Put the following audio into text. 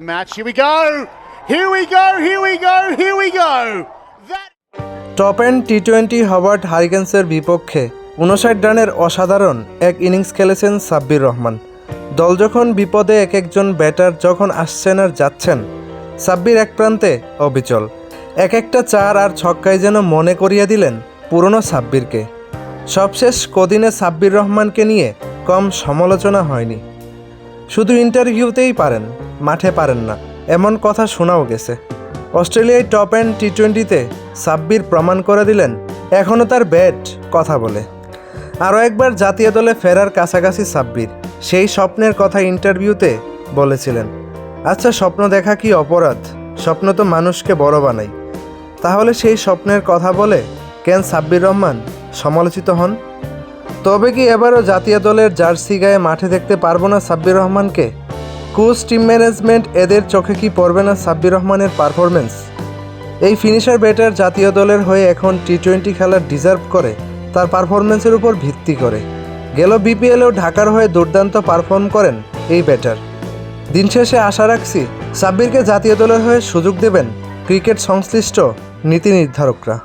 match. Here we go. Here we go. Here we go. Here we go. Top end টি-20 Hobart হারিকেন্সের বিপক্ষে 59 রানের অসাধারণ এক ইনিংস খেলেছেন সাব্বির রহমান। দল যখন বিপদে এক একজন ব্যাটার যখন আসছেন আর যাচ্ছেন, সাব্বির এক প্রান্তে অবিচল। এক একটা চার আর ছক্কায় যেন মনে করিয়ে দিলেন পুরনো সাব্বিরকে। সবশেষ কদিনে সাব্বির রহমানকে নিয়ে কম সমালোচনা হয়নি। শুধু ইন্টারভিউতেই পারেন, মাঠে পারেন না, এমন কথা শোনাও গেছে। অস্ট্রেলিয়ায় টপ এন্ড টি-20তে সাব্বির প্রমাণ করে দিলেন এখনও তার ব্যাট কথা বলে। আরও একবার জাতীয় দলে ফেরার কাছাকাছি সাব্বির সেই স্বপ্নের কথা ইন্টারভিউতে বলেছিলেন। আচ্ছা, স্বপ্ন দেখা কি অপরাধ? স্বপ্ন তো মানুষকে বড় বানায়। তাহলে সেই স্বপ্নের কথা বলে কেন সাব্বির রহমান সমালোচিত হন? তবে কি এবারও জাতীয় দলের জার্সি গায়ে মাঠে দেখতে পারবো না সাব্বির রহমানকে? কোচ, টিম ম্যানেজমেন্ট এদের চোখে কি পড়বে না সাব্বির রহমানের পারফরমেন্স? এই ফিনিশার ব্যাটার জাতীয় দলের হয়ে এখন টি-20 খেলার ডিজার্ভ করে তার পারফরমেন্সের উপর ভিত্তি করে। গেল বিপিএলেও ঢাকার হয়ে দুর্দান্ত পারফর্ম করেন এই ব্যাটার। দিন শেষে আশা রাখছি সাব্বিরকে জাতীয় দলের হয়ে সুযোগ দেবেন ক্রিকেট সংশ্লিষ্ট নীতি নির্ধারকরা।